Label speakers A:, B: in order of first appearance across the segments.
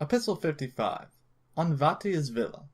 A: Epistle 55. On Vatia's Villa.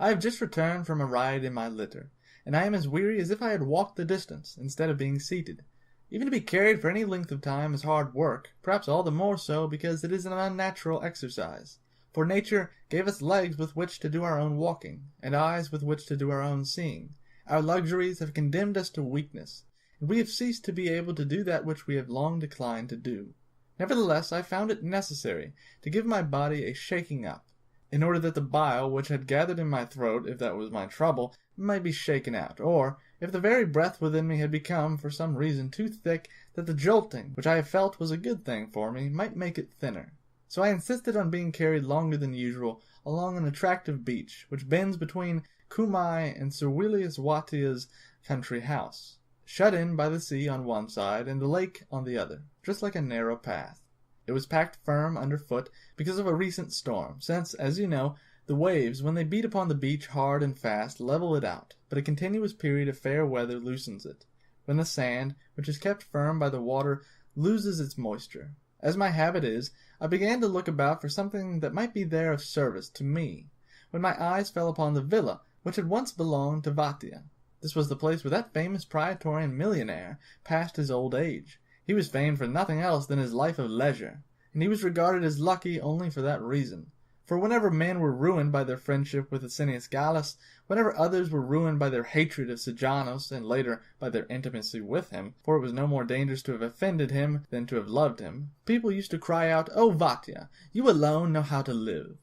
A: I have just returned from a ride in my litter, and I am as weary as if I had walked the distance, instead of being seated. Even to be carried for any length of time is hard work, perhaps all the more so because it is an unnatural exercise. For nature gave us legs with which to do our own walking, and eyes with which to do our own seeing. Our luxuries have condemned us to weakness, and we have ceased to be able to do that which we have long declined to do. Nevertheless, I found it necessary to give my body a shaking up, in order that the bile which had gathered in my throat, if that was my trouble, might be shaken out, or, if the very breath within me had become, for some reason, too thick, that the jolting, which I have felt was a good thing for me, might make it thinner. So I insisted on being carried longer than usual along an attractive beach, which bends between Cumae and Sir Willius Vatia's country house, shut in by the sea on one side and the lake on the other, just like a narrow path. It was packed firm underfoot because of a recent storm, since, as you know, the waves, when they beat upon the beach hard and fast, level it out, but a continuous period of fair weather loosens it, when the sand, which is kept firm by the water, loses its moisture. As my habit is, I began to look about for something that might be there of service to me, when my eyes fell upon the villa, which had once belonged to Vatia. This was the place where that famous Praetorian millionaire passed his old age. He was famed for nothing else than his life of leisure, and he was regarded as lucky only for that reason. For whenever men were ruined by their friendship with Asinius Gallus, whenever others were ruined by their hatred of Sejanus, and later by their intimacy with him, for it was no more dangerous to have offended him than to have loved him, people used to cry out, "O Vatia, you alone know how to live."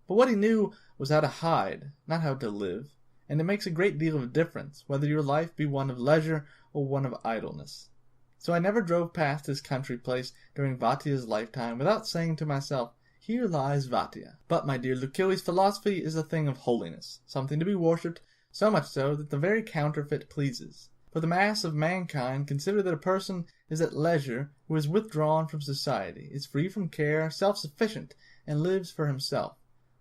A: But what he knew was how to hide, not how to live, and it makes a great deal of difference whether your life be one of leisure or one of idleness. So I never drove past his country place during Vatia's lifetime without saying to myself, "Here lies Vatia." But, my dear Lucilius, philosophy is a thing of holiness, something to be worshipped, so much so that the very counterfeit pleases. For the mass of mankind consider that a person is at leisure who is withdrawn from society, is free from care, self-sufficient, and lives for himself.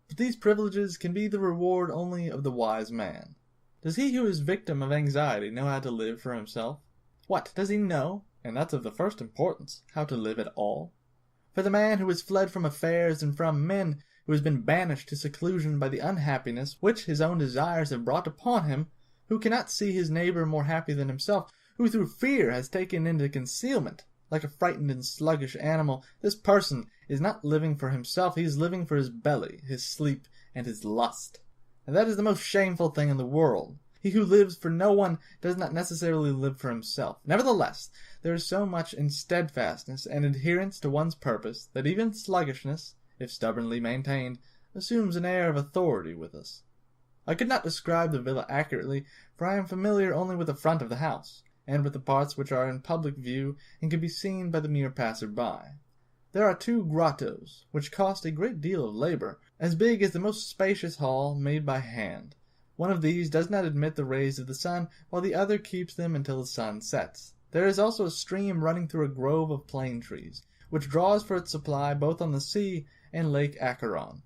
A: But these privileges can be the reward only of the wise man. Does he who is victim of anxiety know how to live for himself? What, does he know, and that's of the first importance, how to live at all? For the man who has fled from affairs and from men, who has been banished to seclusion by the unhappiness which his own desires have brought upon him, who cannot see his neighbor more happy than himself, who through fear has taken into concealment, like a frightened and sluggish animal, this person is not living for himself, he is living for his belly, his sleep, and his lust. And that is the most shameful thing in the world. He who lives for no one does not necessarily live for himself. Nevertheless, there is so much in steadfastness and adherence to one's purpose that even sluggishness, if stubbornly maintained, assumes an air of authority with us. I could not describe the villa accurately, for I am familiar only with the front of the house, and with the parts which are in public view and can be seen by the mere passer-by. There are 2 grottos, which cost a great deal of labor, as big as the most spacious hall made by hand. One of these does not admit the rays of the sun, while the other keeps them until the sun sets. There is also a stream running through a grove of plane trees, which draws for its supply both on the sea and Lake Acheron.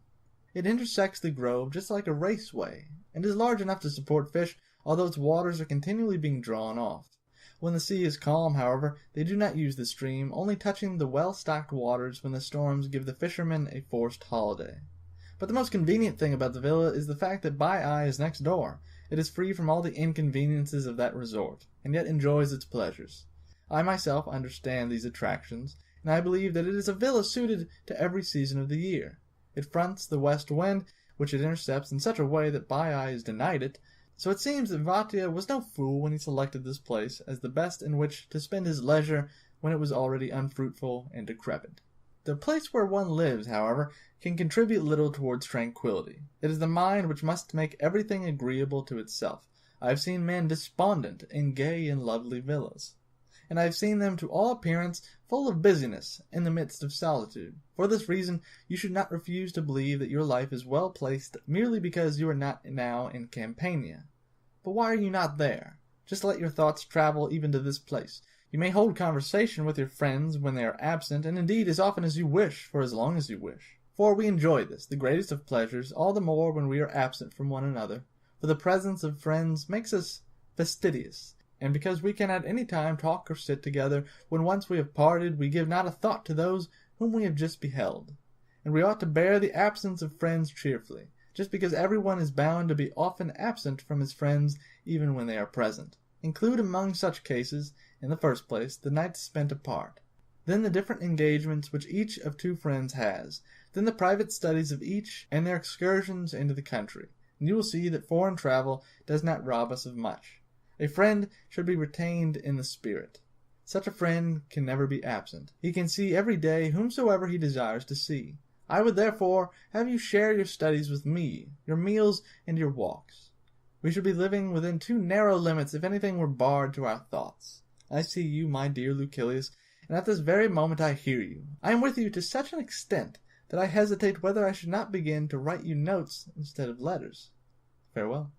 A: It intersects the grove just like a raceway, and is large enough to support fish, although its waters are continually being drawn off. When the sea is calm, however, they do not use the stream, only touching the well-stocked waters when the storms give the fishermen a forced holiday. But the most convenient thing about the villa is the fact that Baiae is next door. It is free from all the inconveniences of that resort, and yet enjoys its pleasures. I myself understand these attractions, and I believe that it is a villa suited to every season of the year. It fronts the west wind, which it intercepts in such a way that Baiae is denied it, so it seems that Vatia was no fool when he selected this place as the best in which to spend his leisure when it was already unfruitful and decrepit. The place where one lives, however, can contribute little towards tranquillity. It is the mind which must make everything agreeable to itself. I have seen men despondent in gay and lovely villas, and I have seen them to all appearance full of busyness in the midst of solitude. For this reason, you should not refuse to believe that your life is well placed merely because you are not now in Campania. But why are you not there? Just let your thoughts travel even to this place. You may hold conversation with your friends when they are absent, and indeed as often as you wish, for as long as you wish. For we enjoy this, the greatest of pleasures, all the more when we are absent from one another. For the presence of friends makes us fastidious, and because we can at any time talk or sit together, when once we have parted, we give not a thought to those whom we have just beheld. and we ought to bear the absence of friends cheerfully, just because everyone is bound to be often absent from his friends even when they are present. Include among such cases, in the first place, the nights spent apart, then the different engagements which each of two friends has, then the private studies of each, and their excursions into the country, and you will see that foreign travel does not rob us of much. A friend should be retained in the spirit. Such a friend can never be absent. He can see every day whomsoever he desires to see. I would therefore have you share your studies with me, your meals and your walks. We should be living within too narrow limits if anything were barred to our thoughts. I see you, my dear Lucilius, and at this very moment I hear you. I am with you to such an extent that I hesitate whether I should not begin to write you notes instead of letters. Farewell.